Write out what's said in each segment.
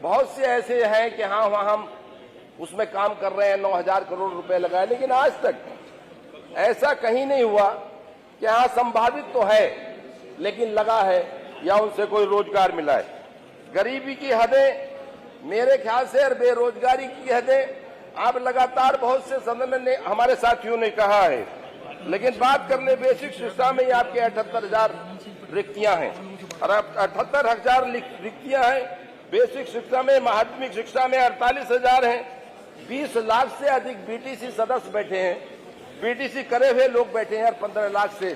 बहुत से ऐसे हैं कि हाँ वहाँ हम उसमें काम कर रहे हैं, 9,000 करोड़ रुपए लगाए, लेकिन आज तक ऐसा कहीं नहीं हुआ कि हाँ संभावित तो है लेकिन लगा है या उनसे कोई रोजगार मिला है। गरीबी की हदें मेरे ख्याल से और बेरोजगारी की हदें आप लगातार बहुत से सदन ने हमारे साथियों ने कहा है, लेकिन बात करने बेसिक शिक्षा में ही आपके 78,000 रिक्तियां हैं और 78,000 रिक्तियां हैं। बेसिक शिक्षा में, माध्यमिक शिक्षा में 48,000 हैं। 20 लाख से अधिक बीटीसी सदस्य बैठे हैं, बीटीसी करे हुए लोग बैठे हैं और 15 लाख से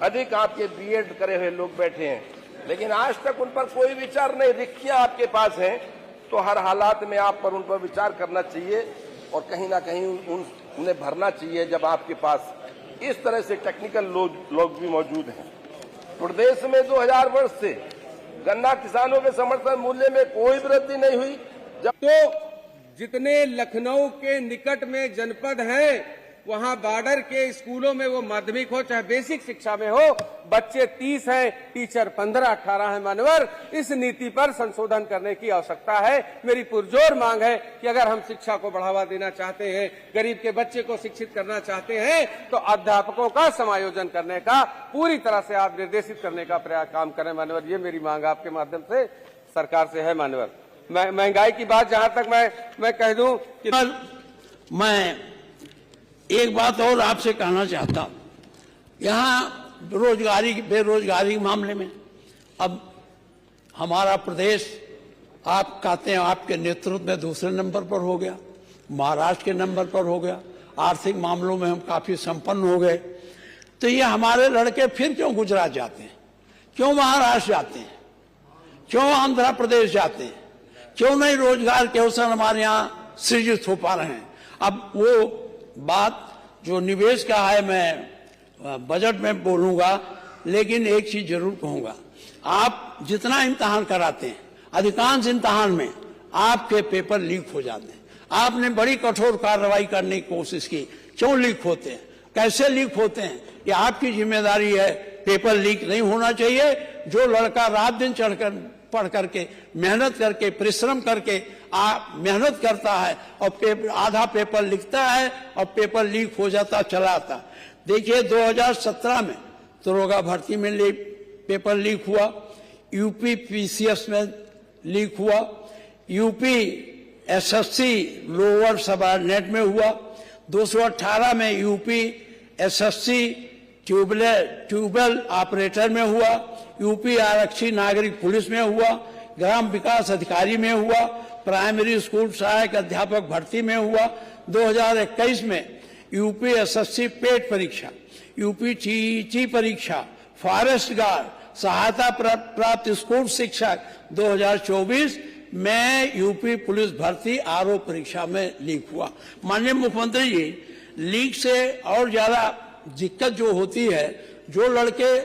अधिक आपके बीएड करे हुए लोग बैठे हैं, लेकिन आज तक उन पर कोई विचार नहीं। रिक्तियां आपके पास हैं तो हर हालात में आप पर उन पर विचार करना चाहिए और कहीं ना कहीं उन्हें भरना चाहिए जब आपके पास इस तरह से टेक्निकल लोग भी मौजूद हैं। प्रदेश में 2000 वर्ष से गन्ना किसानों के समर्थन मूल्य में कोई वृद्धि नहीं हुई। जब तो जितने लखनऊ के निकट में जनपद हैं, वहां बॉर्डर के स्कूलों में वो माध्यमिक हो चाहे बेसिक शिक्षा में हो, बच्चे 30 हैं, टीचर 15-18 हैं। मानवर, इस नीति पर संशोधन करने की आवश्यकता है। मेरी पुरजोर मांग है कि अगर हम शिक्षा को बढ़ावा देना चाहते हैं, गरीब के बच्चे को शिक्षित करना चाहते हैं, तो अध्यापकों का समायोजन करने का पूरी तरह से आप निर्देशित करने का प्रयास काम करें। मानवर, ये मेरी मांग आपके माध्यम से सरकार से है। मानवर, महंगाई की बात जहां तक मैं कह दूं कि मैं एक बात और आपसे कहना चाहता हूं, यहाँ बेरोजगारी के मामले में अब हमारा प्रदेश आप कहते हैं आपके नेतृत्व में दूसरे नंबर पर हो गया, महाराष्ट्र के नंबर पर हो गया, आर्थिक मामलों में हम काफी संपन्न हो गए। तो ये हमारे लड़के फिर क्यों गुजरात जाते हैं, क्यों महाराष्ट्र जाते हैं, क्यों आंध्र प्रदेश जाते हैं, क्यों नहीं रोजगार के अवसर हमारे यहाँ सृजित हो पा रहे हैं। अब वो बात जो निवेश का है मैं बजट में बोलूंगा, लेकिन एक चीज जरूर कहूंगा, आप जितना इम्तहान कराते हैं, अधिकांश इम्तहान में आपके पेपर लीक हो जाते हैं। आपने बड़ी कठोर कार्रवाई करने की कोशिश की, क्यों लीक होते हैं, कैसे लीक होते हैं, ये आपकी जिम्मेदारी है। पेपर लीक नहीं होना चाहिए। जो लड़का रात दिन पढ़ करके मेहनत करके परिश्रम करके मेहनत करता है और आधा पेपर लिखता है और पेपर लीक हो जाता चला आता। देखिए 2017 में दरोगा भर्ती में पेपर लीक हुआ, यूपी पीसीएस में लीक हुआ, यूपी एसएससी लोअर सबऑर्डिनेट में हुआ, 218 में यूपी एसएससी ट्यूबवेल ऑपरेटर में हुआ, यूपी आरक्षी नागरिक पुलिस में हुआ, ग्राम विकास अधिकारी में हुआ, प्राइमरी स्कूल सहायक अध्यापक भर्ती में हुआ। 2021 में यूपी एसएससी पेट परीक्षा, यूपी टीईटी परीक्षा, फॉरेस्ट गार्ड, सहायता प्राप्त स्कूल शिक्षक 2024 में यूपी पुलिस भर्ती आरओ परीक्षा में लीक हुआ। माननीय मुख्यमंत्री जी, लीक से और ज्यादा दिक्कत जो होती है, जो लड़के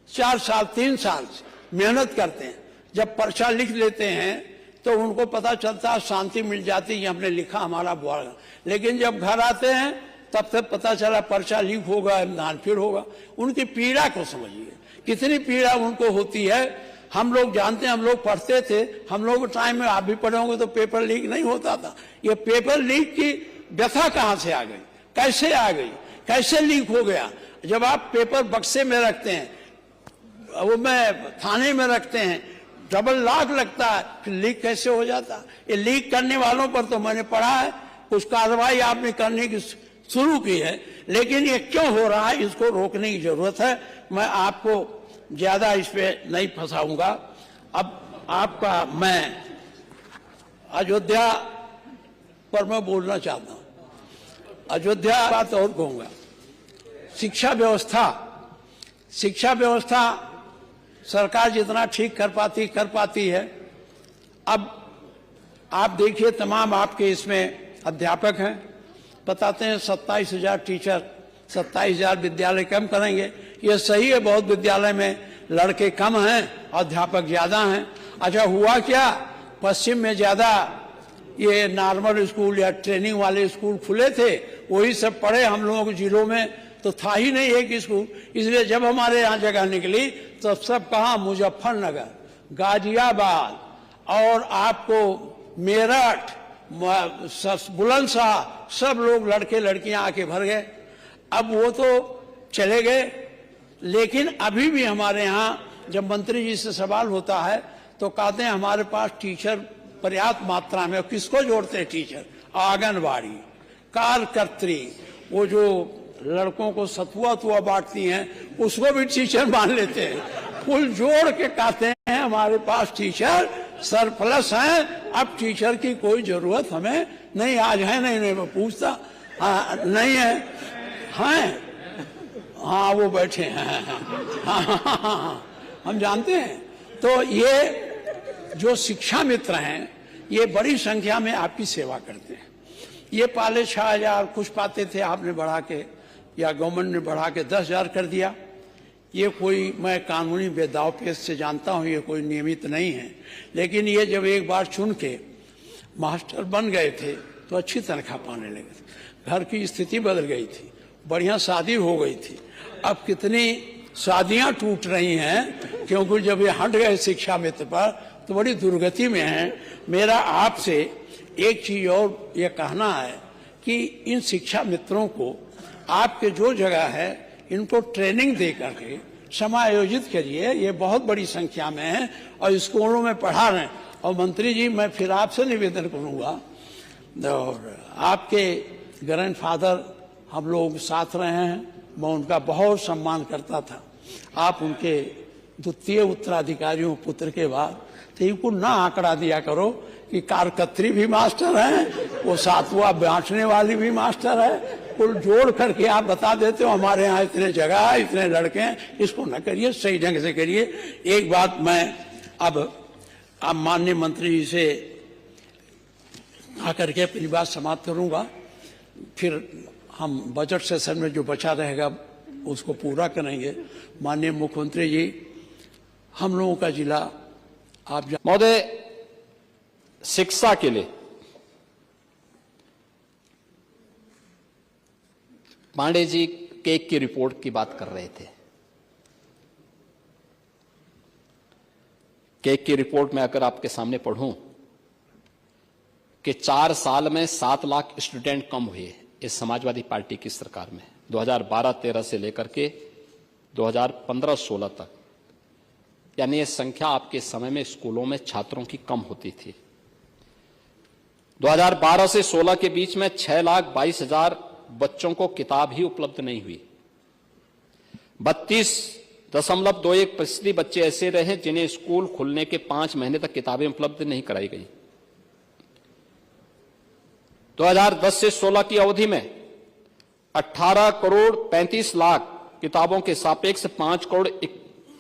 4 साल 3 साल मेहनत करते हैं, जब पर्चा लिख लेते हैं तो उनको पता चलता, शांति मिल जाती है, हमने लिखा हमारा बुआ। लेकिन जब घर आते हैं तब तक पता चला पर्चा लीक होगा, इम्तिहान फिर होगा। उनकी पीड़ा को समझिए, कितनी पीड़ा उनको होती है। हम लोग जानते हैं, हम लोग पढ़ते थे, हम लोग टाइम में आप भी पढ़े होंगे तो पेपर लीक नहीं होता था। ये पेपर लीक की व्यथा कहाँ से आ गई, कैसे आ गई, कैसे लीक हो गया? जब आप पेपर बक्से में रखते हैं, वो में थाने में रखते हैं, डबल लॉक लगता है, फिर लीक कैसे हो जाता? ये लीक करने वालों पर तो मैंने पढ़ा है कुछ कार्रवाई आपने करने की शुरू की है, लेकिन ये क्यों हो रहा है, इसको रोकने की जरूरत है। मैं आपको ज्यादा इस पे नहीं फंसाऊंगा। अब आपका मैं अयोध्या पर मैं बोलना चाहता हूं। अयोध्या बात और कहूंगा, शिक्षा व्यवस्था सरकार जितना ठीक कर पाती है। अब आप देखिए, तमाम आपके इसमें अध्यापक हैं, बताते हैं 27,000 टीचर, 27,000 विद्यालय कम करेंगे। ये सही है, बहुत विद्यालय में लड़के कम हैं, अध्यापक ज्यादा हैं। अच्छा, हुआ क्या, पश्चिम में ज्यादा ये नॉर्मल स्कूल या ट्रेनिंग वाले स्कूल खुले थे, वही सब पढ़े। हम लोगों के जिलों में तो था ही नहीं एक स्कूल, इसलिए जब हमारे यहाँ जगह निकली तो सब कहा, मुजफ्फरनगर, गाजियाबाद और आपको मेरठ, बुलंदशहर सब लोग लड़के लड़कियां आके भर गए। अब वो तो चले गए, लेकिन अभी भी हमारे यहाँ जब मंत्री जी से सवाल होता है तो कहते हैं हमारे पास टीचर पर्याप्त मात्रा में। किसको जोड़ते हैं टीचर? आंगनबाड़ी कार्यकर्त्री, वो जो लड़कों को सतुआ तुआ बांटती हैं उसको भी टीचर मान लेते हैं। कुल जोड़ के कहते हैं हमारे पास टीचर सरप्लस हैं, अब टीचर की कोई जरूरत हमें नहीं। आज है नहीं मैं पूछता, नहीं है, हैं, हाँ वो बैठे हैं, हाँ, हम जानते हैं। तो ये जो शिक्षा मित्र हैं ये बड़ी संख्या में आपकी सेवा करते हैं। ये पहले 6,000 कुछ पाते थे, आपने बढ़ा के या गवर्नमेंट ने बढ़ा के 10,000 कर दिया। ये कोई, मैं कानूनी बेदाव पेश से जानता हूँ, ये कोई नियमित नहीं है, लेकिन ये जब एक बार चुन के मास्टर बन गए थे तो अच्छी तनख्वाह पाने लगे थे। घर की स्थिति बदल गई थी, बढ़िया शादी हो गई थी। अब कितनी शादियां टूट रही हैं क्योंकि जब ये हट गए शिक्षा मित्र पर तो बड़ी दुर्गति में है। मेरा आपसे एक चीज और ये कहना है कि इन शिक्षा मित्रों को आपके जो जगह है इनको ट्रेनिंग दे करके समायोजित करिए। ये बहुत बड़ी संख्या में है और स्कूलों में पढ़ा रहे हैं। और मंत्री जी, मैं फिर आपसे निवेदन करूंगा, और आपके ग्रैंडफादर हम लोग साथ रहे हैं, मैं उनका बहुत सम्मान करता था। आप उनके द्वितीय उत्तराधिकारियों पुत्र के बाद, तो इनको ना आंकड़ा दिया करो कि कारकत्री भी मास्टर है, वो सातवा बांटने वाली भी मास्टर है। कुल जोड़ करके आप बता देते हो हमारे यहाँ इतने जगह है, इतने लड़के हैं। इसको न करिए, सही ढंग से करिए। एक बात मैं अब माननीय मंत्री जी से आकर के अपनी बात समाप्त करूंगा, फिर हम बजट सेशन में जो बचा रहेगा उसको पूरा करेंगे। माननीय मुख्यमंत्री जी, हम लोगों का जिला आप महोदय, शिक्षा के लिए पांडे जी केक की रिपोर्ट की बात कर रहे थे। केक की रिपोर्ट में अगर आपके सामने पढ़ूं कि 4 साल में 7 लाख स्टूडेंट कम हुए इस समाजवादी पार्टी की सरकार में, 2012-13 से लेकर के 2015-16 तक, यानी ये संख्या आपके समय में स्कूलों में छात्रों की कम होती थी। 2012 से 16 के बीच में 6,22,000 बच्चों को किताब ही उपलब्ध नहीं हुई। 32.21% बच्चे ऐसे रहे जिन्हें स्कूल खुलने के 5 महीने तक किताबें उपलब्ध नहीं कराई गई। 2010 से 16 की अवधि में 18 करोड़ 35 लाख किताबों के सापेक्ष 5 करोड़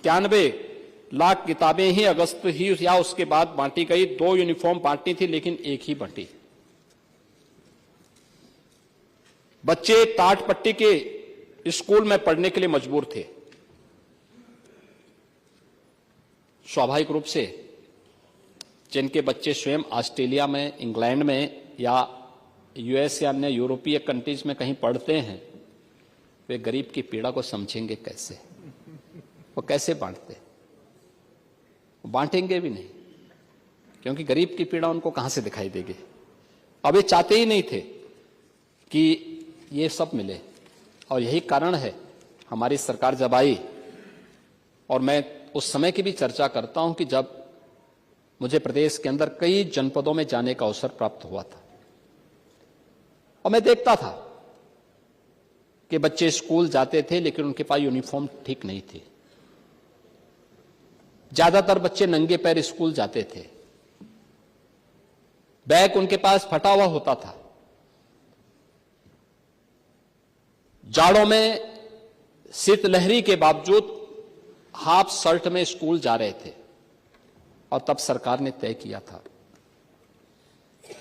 91 लाख किताबें ही अगस्त ही या उसके बाद बांटी गई। 2 यूनिफॉर्म बांटनी थी लेकिन एक ही बांटी। बच्चे टाट पट्टी के स्कूल में पढ़ने के लिए मजबूर थे। स्वाभाविक रूप से जिनके बच्चे स्वयं ऑस्ट्रेलिया में, इंग्लैंड में या यूएस या अन्य यूरोपीय कंट्रीज में कहीं पढ़ते हैं, वे गरीब की पीड़ा को समझेंगे कैसे? वो कैसे बांटते? बांटेंगे भी नहीं, क्योंकि गरीब की पीड़ा उनको कहां से दिखाई देगी। अब ये चाहते ही नहीं थे कि ये सब मिले, और यही कारण है हमारी सरकार जब आई, और मैं उस समय की भी चर्चा करता हूं कि जब मुझे प्रदेश के अंदर कई जनपदों में जाने का अवसर प्राप्त हुआ था और मैं देखता था कि बच्चे स्कूल जाते थे लेकिन उनके पास यूनिफॉर्म ठीक नहीं थी। ज्यादातर बच्चे नंगे पैर स्कूल जाते थे, बैग उनके पास फटा हुआ होता था। जाड़ों में शीतलहरी के बावजूद हाफ शर्ट में स्कूल जा रहे थे, और तब सरकार ने तय किया था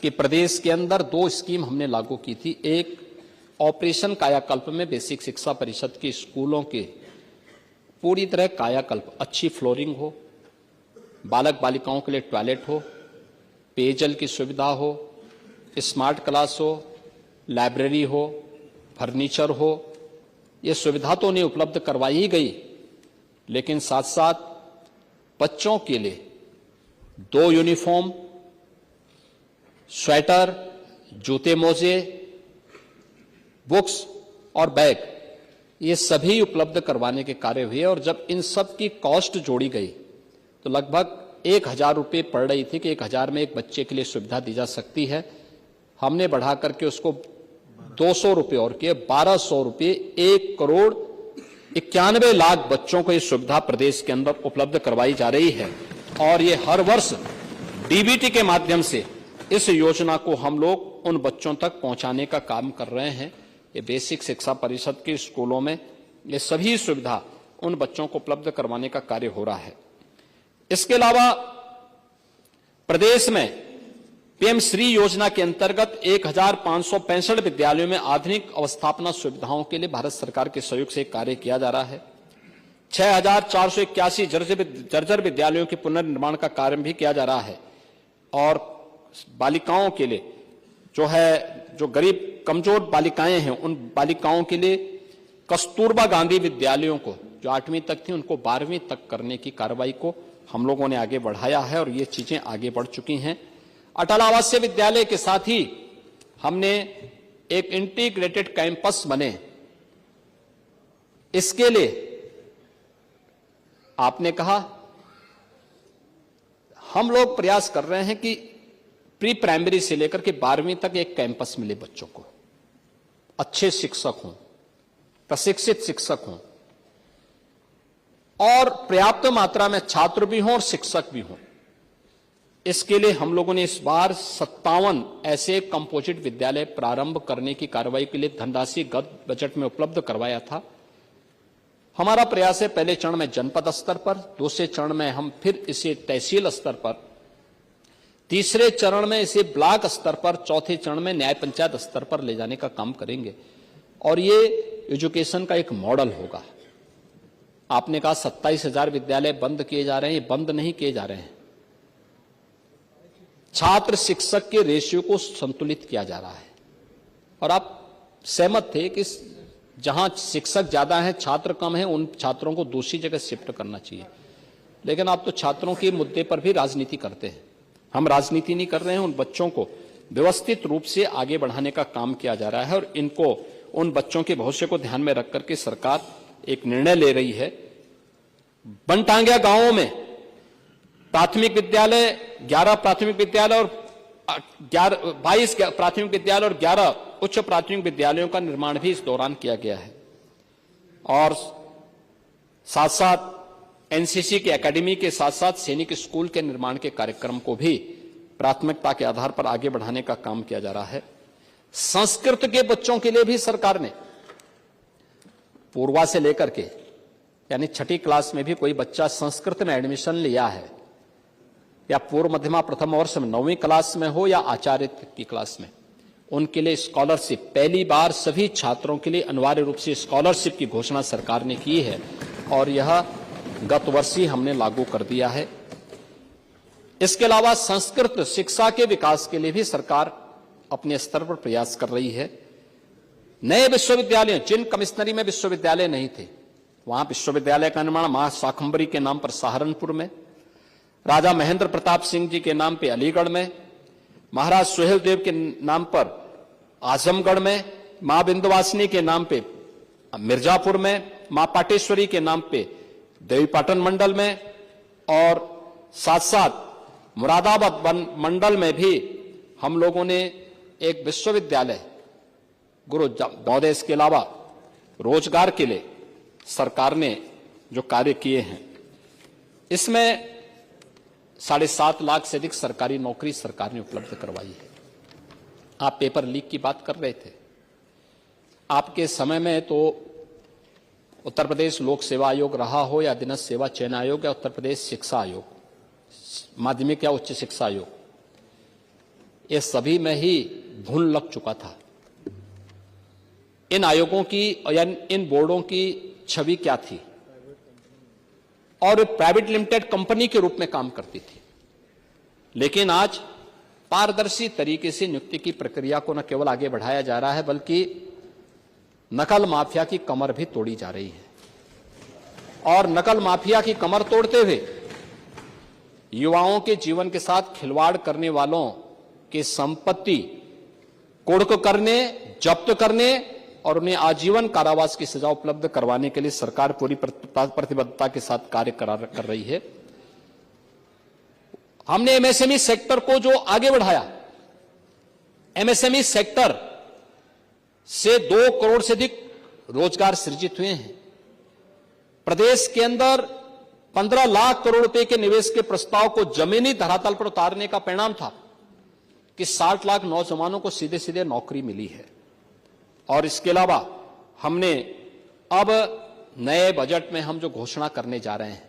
कि प्रदेश के अंदर 2 स्कीम हमने लागू की थी। एक, ऑपरेशन कायाकल्प में बेसिक शिक्षा परिषद के स्कूलों के पूरी तरह कायाकल्प, अच्छी फ्लोरिंग हो, बालक बालिकाओं के लिए टॉयलेट हो, पेयजल की सुविधा हो, स्मार्ट क्लास हो, लाइब्रेरी हो, फर्नीचर हो। ये सुविधा तो उन्हें उपलब्ध करवाई ही गई, लेकिन साथ साथ बच्चों के लिए 2 यूनिफॉर्म, स्वेटर, जूते मोजे, बुक्स और बैग, ये सभी उपलब्ध करवाने के कार्य हुए। और जब इन सब की कॉस्ट जोड़ी गई तो लगभग 1000 रुपये पड़ रही थी कि 1000 में एक बच्चे के लिए सुविधा दी जा सकती है। हमने बढ़ा करके उसको 200 रुपये और किए, 1200 रुपये, 1,91,00,000 बच्चों को ये सुविधा प्रदेश के अंदर उपलब्ध करवाई जा रही है। और ये हर वर्ष डीबीटी के माध्यम से इस योजना को हम लोग उन बच्चों तक पहुंचाने का काम कर रहे हैं। ये बेसिक शिक्षा परिषद के स्कूलों में ये सभी सुविधा उन बच्चों को उपलब्ध करवाने का कार्य हो रहा है। इसके अलावा प्रदेश में पीएम श्री योजना के अंतर्गत 1565 विद्यालयों में आधुनिक अवस्थापना सुविधाओं के लिए भारत सरकार के सहयोग से कार्य किया जा रहा है। 6481 जर्जर विद्यालयों के पुनर्निर्माण का कार्य भी किया जा रहा है। और बालिकाओं के लिए जो गरीब कमजोर बालिकाएं हैं, उन बालिकाओं के लिए कस्तूरबा गांधी विद्यालयों को, जो 8वीं तक थी, उनको 12वीं तक करने की कार्रवाई को हम लोगों ने आगे बढ़ाया है और ये चीजें आगे बढ़ चुकी हैं। अटल आवासीय विद्यालय के साथ ही हमने एक इंटीग्रेटेड कैंपस बने, इसके लिए आपने कहा हम लोग प्रयास कर रहे हैं कि प्री प्राइमरी से लेकर के 12वीं तक एक कैंपस मिले बच्चों को, अच्छे शिक्षक हों, प्रशिक्षित शिक्षक हों और पर्याप्त मात्रा में छात्र भी हों और शिक्षक भी हों। इसके लिए हम लोगों ने इस बार 57 ऐसे कंपोजिट विद्यालय प्रारंभ करने की कार्रवाई के लिए धनराशि गत बजट में उपलब्ध करवाया था। हमारा प्रयास है पहले चरण में जनपद स्तर पर, दूसरे चरण में हम फिर इसे तहसील स्तर पर, तीसरे चरण में इसे ब्लॉक स्तर पर, चौथे चरण में न्याय पंचायत स्तर पर ले जाने का काम करेंगे। और ये एजुकेशन का एक मॉडल होगा। आपने कहा 27,000 विद्यालय बंद किए जा रहे हैं, ये बंद नहीं किए जा रहे हैं। छात्र शिक्षक के रेशियो को संतुलित किया जा रहा है। और आप सहमत थे कि जहां शिक्षक ज्यादा हैं, छात्र कम हैं, उन छात्रों को दूसरी जगह शिफ्ट करना चाहिए। लेकिन आप तो छात्रों के मुद्दे पर भी राजनीति करते हैं। हम राजनीति नहीं कर रहे हैं, उन बच्चों को व्यवस्थित रूप से आगे बढ़ाने का काम किया जा रहा है। और इनको, उन बच्चों के भविष्य को ध्यान में रख करके सरकार एक निर्णय ले रही है। बनटांगिया गांवों में प्राथमिक विद्यालय, 11 प्राथमिक विद्यालय और 22 प्राथमिक विद्यालय और 11 उच्च प्राथमिक विद्यालयों का निर्माण भी इस दौरान किया गया है। और साथ साथ एनसीसी की एकेडमी के साथ साथ सैनिक स्कूल के निर्माण के कार्यक्रम को भी प्राथमिकता के आधार पर आगे बढ़ाने का काम किया जा रहा है। संस्कृत के बच्चों के लिए भी सरकार ने पूर्वा से लेकर के यानी 6ठी क्लास में भी कोई बच्चा संस्कृत में एडमिशन लिया है, या पूर्व मध्यमा प्रथम वर्ष में 9वीं क्लास में हो या आचार्य की क्लास में, उनके लिए स्कॉलरशिप, पहली बार सभी छात्रों के लिए अनिवार्य रूप से स्कॉलरशिप की घोषणा सरकार ने की है। और यह गत वर्ष ही हमने लागू कर दिया है। इसके अलावा संस्कृत शिक्षा के विकास के लिए भी सरकार अपने स्तर पर प्रयास कर रही है। नए विश्वविद्यालय, जिन कमिश्नरी में विश्वविद्यालय नहीं थे, वहां विश्वविद्यालय का निर्माण मां शाकंभरी के नाम पर सहारनपुर में, राजा महेंद्र प्रताप सिंह जी के नाम पे अलीगढ़ में, महाराज सुहेल देव के नाम पर आजमगढ़ में, मां बिंदवासिनी के नाम पे मिर्जापुर में, मां पाटेश्वरी के नाम पे देवीपाटन मंडल में, और साथ साथ मुरादाबाद मंडल में भी हम लोगों ने एक विश्वविद्यालय गुरु महोदय, इसके अलावा रोजगार के लिए सरकार ने जो कार्य किए हैं, इसमें 7.5 लाख से अधिक सरकारी नौकरी सरकार ने उपलब्ध करवाई है। आप पेपर लीक की बात कर रहे थे। आपके समय में तो उत्तर प्रदेश लोक सेवा आयोग रहा हो या अधीनस्थ सेवा चयन आयोग या उत्तर प्रदेश शिक्षा आयोग, माध्यमिक या उच्च शिक्षा आयोग, ये सभी में ही भूल लग चुका था। इन आयोगों की या इन बोर्डों की छवि क्या थी, और प्राइवेट लिमिटेड कंपनी के रूप में काम करती थी। लेकिन आज पारदर्शी तरीके से नियुक्ति की प्रक्रिया को न केवल आगे बढ़ाया जा रहा है, बल्कि नकल माफिया की कमर भी तोड़ी जा रही है। और नकल माफिया की कमर तोड़ते हुए युवाओं के जीवन के साथ खिलवाड़ करने वालों की संपत्ति कुर्क करने, जब्त करने और उन्हें आजीवन कारावास की सजा उपलब्ध करवाने के लिए सरकार पूरी प्रतिबद्धता के साथ कार्य कर रही है। हमने एमएसएमई सेक्टर को जो आगे बढ़ाया, एमएसएमई सेक्टर से 2 करोड़ से अधिक रोजगार सृजित हुए हैं। प्रदेश के अंदर 15 लाख करोड़ रुपए के निवेश के प्रस्ताव को जमीनी धरातल पर उतारने का परिणाम था कि 60 लाख नौजवानों को सीधे सीधे नौकरी मिली है। और इसके अलावा हमने अब नए बजट में हम जो घोषणा करने जा रहे हैं,